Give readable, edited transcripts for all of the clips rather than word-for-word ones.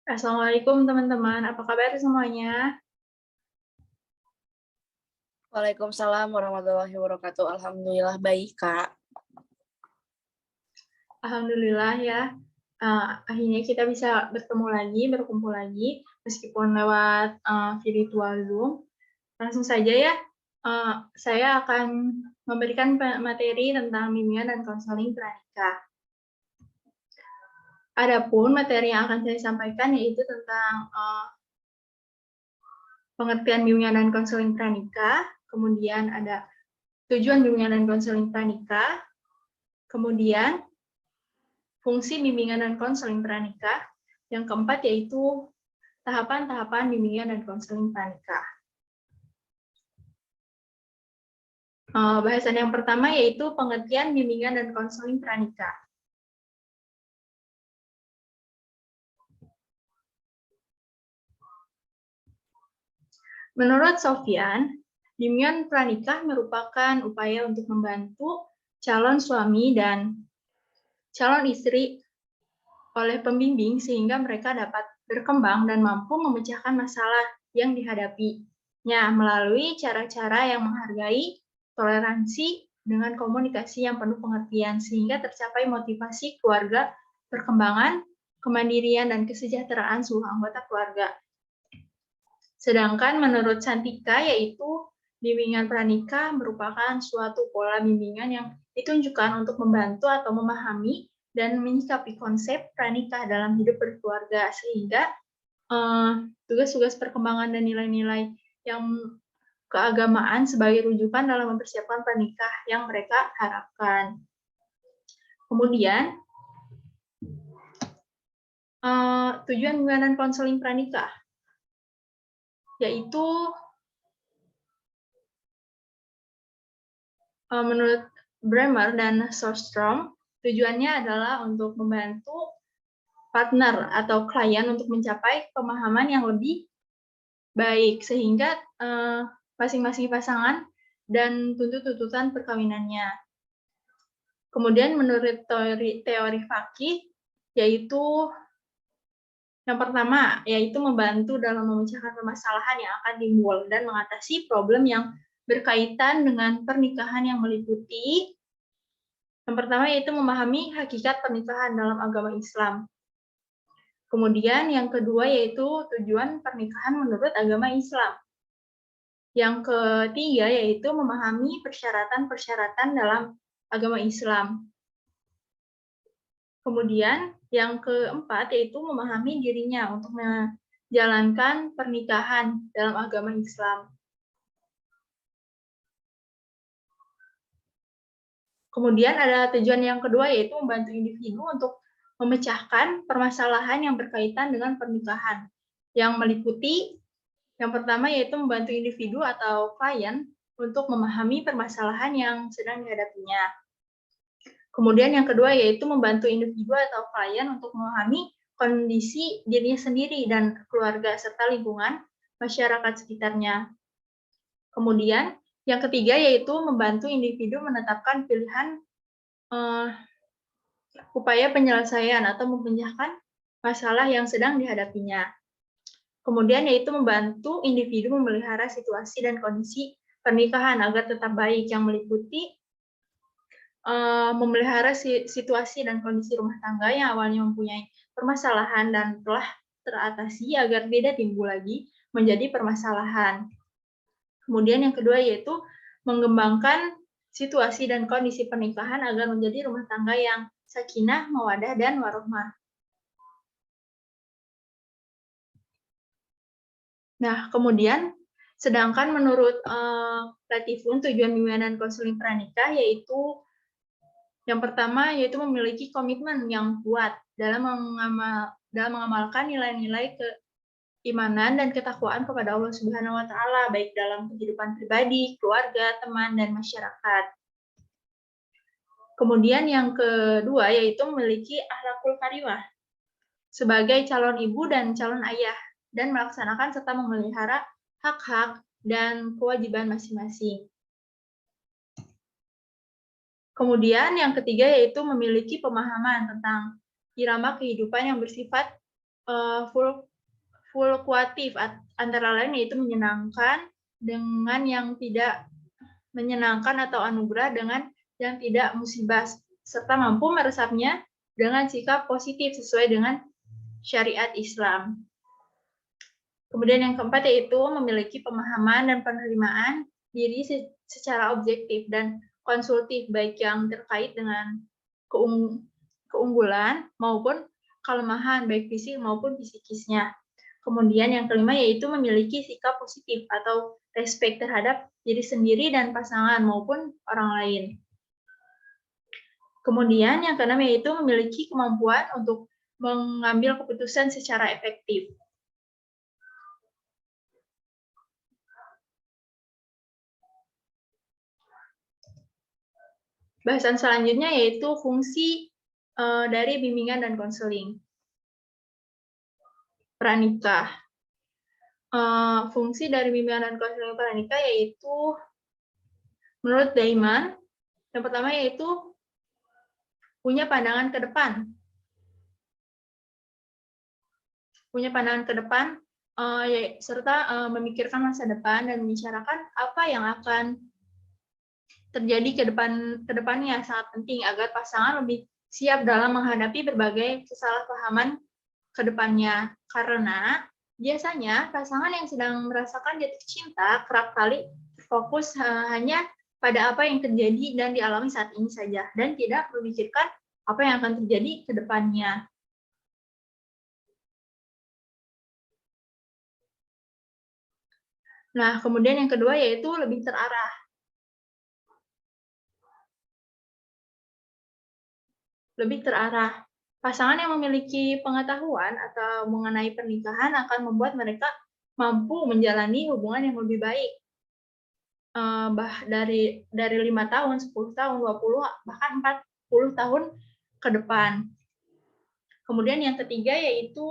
Assalamualaikum teman-teman, apa kabar semuanya? Waalaikumsalam warahmatullahi wabarakatuh. Alhamdulillah baik, Kak. Alhamdulillah ya, akhirnya kita bisa bertemu lagi, berkumpul lagi, meskipun lewat virtual Zoom. Langsung saja ya, saya akan memberikan materi tentang bimbingan dan konseling pranikah. Adapun materi yang akan saya sampaikan yaitu tentang pengertian bimbingan dan konseling pranikah, kemudian ada tujuan bimbingan dan konseling pranikah, kemudian fungsi bimbingan dan konseling pranikah. Yang keempat yaitu tahapan-tahapan bimbingan dan konseling pranikah. Bahasan yang pertama yaitu pengertian bimbingan dan konseling pranikah. Menurut Sofyan, bimbingan pranikah merupakan upaya untuk membantu calon suami dan calon istri oleh pembimbing sehingga mereka dapat berkembang dan mampu memecahkan masalah yang dihadapinya melalui cara-cara yang menghargai, toleransi, dengan komunikasi yang penuh pengertian sehingga tercapai motivasi keluarga, perkembangan, kemandirian, dan kesejahteraan seluruh anggota keluarga. Sedangkan menurut Santika, yaitu bimbingan pranikah merupakan suatu pola bimbingan yang ditunjukkan untuk membantu atau memahami dan menyikapi konsep pranikah dalam hidup berkeluarga, sehingga tugas-tugas perkembangan dan nilai-nilai yang keagamaan sebagai rujukan dalam mempersiapkan pranikah yang mereka harapkan. Kemudian, tujuan bimbingan dan konseling pranikah yaitu menurut Bremer dan Sostrom, tujuannya adalah untuk membantu partner atau klien untuk mencapai pemahaman yang lebih baik sehingga masing-masing pasangan dan tuntutan perkawinannya. Kemudian menurut teori Fakih, yaitu yang pertama, yaitu membantu dalam memecahkan permasalahan yang akan timbul dan mengatasi problem yang berkaitan dengan pernikahan yang meliputi. Yang pertama yaitu memahami hakikat pernikahan dalam agama Islam. Kemudian yang kedua yaitu tujuan pernikahan menurut agama Islam. Yang ketiga yaitu memahami persyaratan-persyaratan dalam agama Islam. Kemudian yang keempat yaitu memahami dirinya untuk menjalankan pernikahan dalam agama Islam. Kemudian ada tujuan yang kedua yaitu membantu individu untuk memecahkan permasalahan yang berkaitan dengan pernikahan, yang meliputi yang pertama yaitu membantu individu atau klien untuk memahami permasalahan yang sedang dihadapinya. Kemudian yang kedua yaitu membantu individu atau klien untuk memahami kondisi dirinya sendiri dan keluarga serta lingkungan masyarakat sekitarnya. Kemudian yang ketiga yaitu membantu individu menetapkan pilihan upaya penyelesaian atau memecahkan masalah yang sedang dihadapinya. Kemudian yaitu membantu individu memelihara situasi dan kondisi pernikahan agar tetap baik, yang meliputi memelihara situasi dan kondisi rumah tangga yang awalnya mempunyai permasalahan dan telah teratasi agar tidak timbul lagi menjadi permasalahan. Kemudian yang kedua yaitu mengembangkan situasi dan kondisi pernikahan agar menjadi rumah tangga yang sakinah, mawadah, dan warohmah. Nah, kemudian sedangkan menurut Latifun, tujuan bimbingan dan konseling pranikah yaitu yang pertama yaitu memiliki komitmen yang kuat dalam mengamalkan nilai-nilai keimanan dan ketakwaan kepada Allah Subhanahu wa taala baik dalam kehidupan pribadi, keluarga, teman, dan masyarakat. Kemudian yang kedua yaitu memiliki akhlakul karimah sebagai calon ibu dan calon ayah dan melaksanakan serta memelihara hak-hak dan kewajiban masing-masing. Kemudian yang ketiga yaitu memiliki pemahaman tentang irama kehidupan yang bersifat fluktuatif, antara lain yaitu menyenangkan dengan yang tidak menyenangkan atau anugerah dengan yang tidak musibah, serta mampu meresapnya dengan sikap positif sesuai dengan syariat Islam. Kemudian yang keempat yaitu memiliki pemahaman dan penerimaan diri secara objektif dan konsultif, baik yang terkait dengan keunggulan maupun kelemahan, baik fisik maupun psikisnya. Kemudian yang kelima yaitu memiliki sikap positif atau respect terhadap diri sendiri dan pasangan maupun orang lain. Kemudian yang keenam yaitu memiliki kemampuan untuk mengambil keputusan secara efektif. Bahasan selanjutnya yaitu fungsi dari bimbingan dan konseling. Pranikah. Fungsi dari bimbingan dan konseling pranikah yaitu menurut Daiman, yang pertama yaitu punya pandangan ke depan. Serta memikirkan masa depan dan membicarakan apa yang akan terjadi ke depannya, sangat penting agar pasangan lebih siap dalam menghadapi berbagai kesalahpahaman ke depannya. Karena biasanya pasangan yang sedang merasakan jatuh cinta kerap kali fokus hanya pada apa yang terjadi dan dialami saat ini saja, dan tidak memikirkan apa yang akan terjadi ke depannya. Nah, kemudian yang kedua yaitu lebih terarah. Pasangan yang memiliki pengetahuan atau mengenai pernikahan akan membuat mereka mampu menjalani hubungan yang lebih baik. Dari 5 tahun, 10 tahun, 20, bahkan 40 tahun ke depan. Kemudian yang ketiga yaitu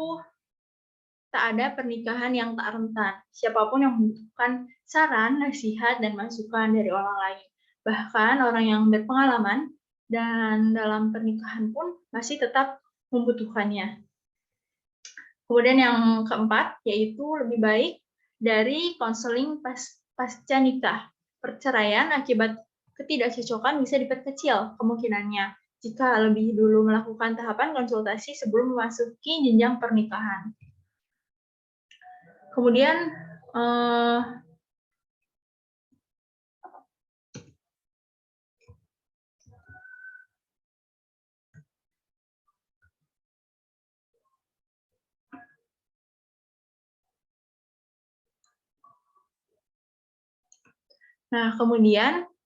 tak ada pernikahan yang tak rentan. Siapapun yang membutuhkan saran, nasihat, dan masukan dari orang lain. Bahkan orang yang berpengalaman dan dalam pernikahan pun masih tetap membutuhkannya. Kemudian yang keempat, yaitu lebih baik dari konseling pasca nikah. Perceraian akibat ketidakcocokan bisa diperkecil kemungkinannya jika lebih dulu melakukan tahapan konsultasi sebelum memasuki jenjang pernikahan. Kemudian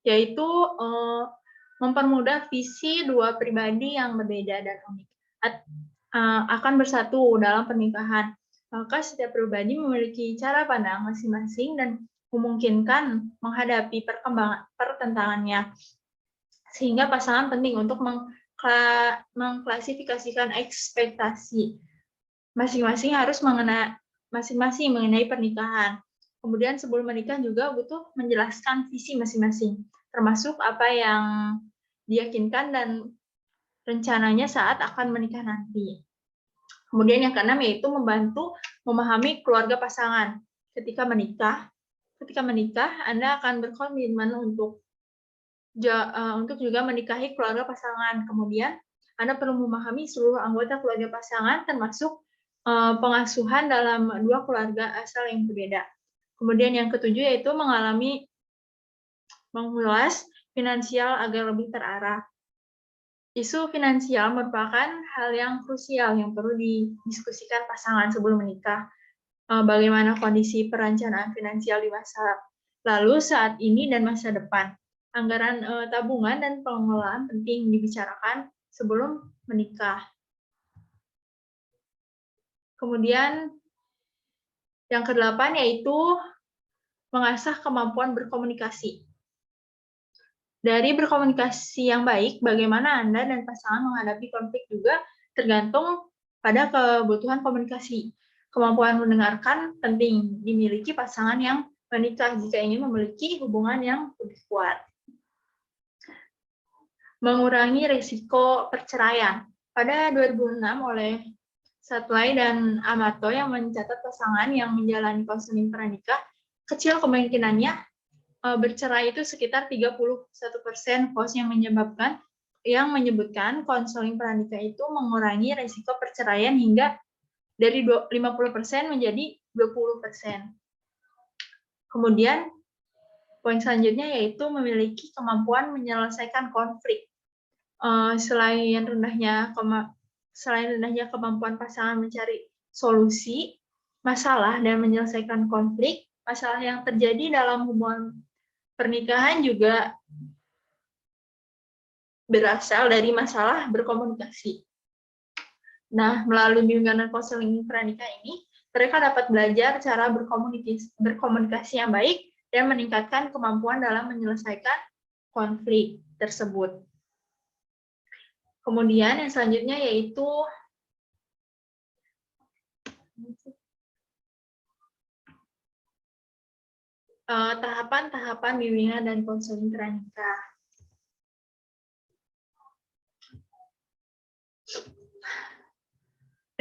yaitu mempermudah visi dua pribadi yang berbeda dan unik akan bersatu dalam pernikahan. Maka setiap pribadi memiliki cara pandang masing-masing dan memungkinkan menghadapi pertentangannya. Sehingga pasangan penting untuk mengklasifikasikan ekspektasi. Masing-masing mengenai pernikahan. Kemudian sebelum menikah juga butuh menjelaskan visi masing-masing, termasuk apa yang diyakinkan dan rencananya saat akan menikah nanti. Kemudian yang keenam yaitu membantu memahami keluarga pasangan. Ketika menikah, Anda akan berkomitmen untuk juga menikahi keluarga pasangan. Kemudian Anda perlu memahami seluruh anggota keluarga pasangan, termasuk pengasuhan dalam dua keluarga asal yang berbeda. Kemudian yang ketujuh yaitu mengulas finansial agar lebih terarah. Isu finansial merupakan hal yang krusial yang perlu didiskusikan pasangan sebelum menikah. Bagaimana kondisi perencanaan finansial di masa lalu, saat ini, dan masa depan. Anggaran tabungan dan pengelolaan penting dibicarakan sebelum menikah. Kemudian yang kedelapan yaitu mengasah kemampuan berkomunikasi. Dari berkomunikasi yang baik, bagaimana Anda dan pasangan menghadapi konflik juga tergantung pada kebutuhan komunikasi. Kemampuan mendengarkan penting dimiliki pasangan yang menikah jika ingin memiliki hubungan yang lebih kuat. Mengurangi risiko perceraian. Pada 2006 oleh Satlai dan Amato yang mencatat pasangan yang menjalani konseling pranikah, kecil kemungkinannya bercerai itu sekitar 31% host yang menyebutkan konseling pranikah itu mengurangi risiko perceraian hingga dari 50% menjadi 20%. Kemudian poin selanjutnya yaitu memiliki kemampuan menyelesaikan konflik. Selain rendahnya kemampuan pasangan mencari solusi masalah dan menyelesaikan konflik, masalah yang terjadi dalam hubungan pernikahan juga berasal dari masalah berkomunikasi. Nah, melalui bimbingan konseling pranikah ini, mereka dapat belajar cara berkomunikasi yang baik dan meningkatkan kemampuan dalam menyelesaikan konflik tersebut. Kemudian yang selanjutnya yaitu tahapan-tahapan bimbingan dan konseling pranikah.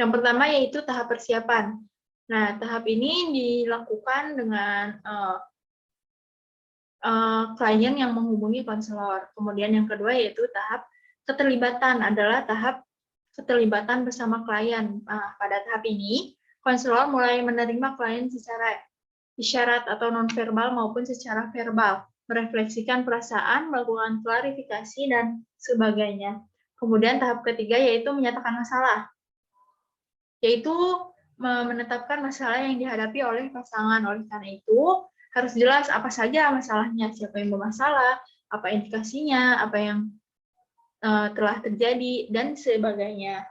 Yang pertama yaitu tahap persiapan. Nah, tahap ini dilakukan dengan klien yang menghubungi konselor. Kemudian yang kedua yaitu tahap keterlibatan, adalah tahap keterlibatan bersama klien. Pada tahap ini, konselor mulai menerima klien secara isyarat atau nonverbal maupun secara verbal, merefleksikan perasaan, melakukan klarifikasi, dan sebagainya. Kemudian tahap ketiga yaitu menyatakan masalah, yaitu menetapkan masalah yang dihadapi oleh pasangan. Oleh karena itu, harus jelas apa saja masalahnya, siapa yang bermasalah, apa indikasinya, apa yang telah terjadi, dan sebagainya.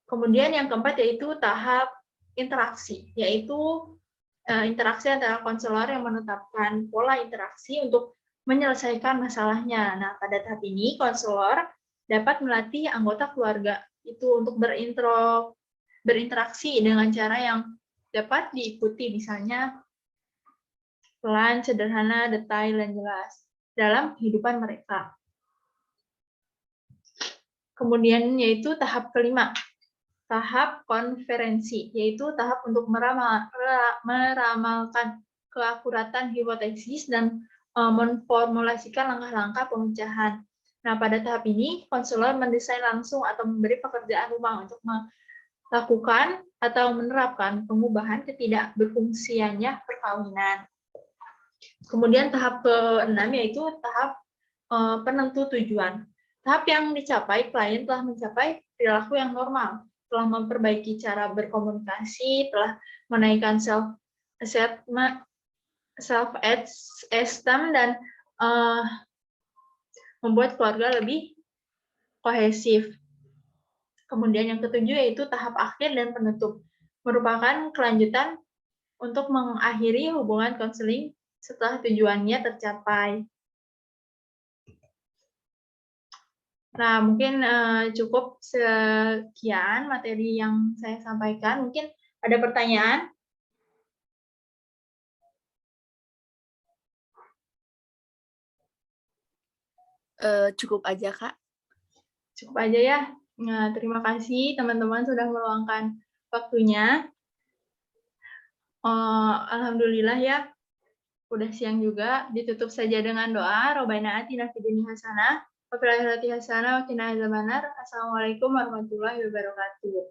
Kemudian yang keempat yaitu tahap interaksi, yaitu interaksi antara konselor yang menetapkan pola interaksi untuk menyelesaikan masalahnya. Nah, pada tahap ini, konselor dapat melatih anggota keluarga itu untuk berinteraksi dengan cara yang dapat diikuti, misalnya pelan, sederhana, detail, dan jelas dalam kehidupan mereka. Kemudian yaitu tahap kelima, tahap konferensi, yaitu tahap untuk meramalkan keakuratan hipotesis dan memformulasikan langkah-langkah pemecahan. Nah, pada tahap ini, konselor mendesain langsung atau memberi pekerjaan rumah untuk melakukan atau menerapkan pengubahan ketidakberfungsiannya perkawinan. Kemudian tahap ke-6 yaitu tahap penentu tujuan. Tahap yang dicapai, klien telah mencapai perilaku yang normal, telah memperbaiki cara berkomunikasi, telah menaikkan self-esteem, dan membuat keluarga lebih kohesif. Kemudian yang ketujuh yaitu tahap akhir dan penutup, merupakan kelanjutan untuk mengakhiri hubungan konseling setelah tujuannya tercapai. Nah, mungkin cukup sekian materi yang saya sampaikan. Mungkin ada pertanyaan? Cukup aja, Kak. Cukup aja ya. Nah, terima kasih teman-teman sudah meluangkan waktunya. Alhamdulillah ya, udah siang juga. Ditutup saja dengan doa. Robbana atina fid dunya hasanah wa fil akhirati hasanah wa qina adzabannar. Assalamualaikum warahmatullahi wabarakatuh.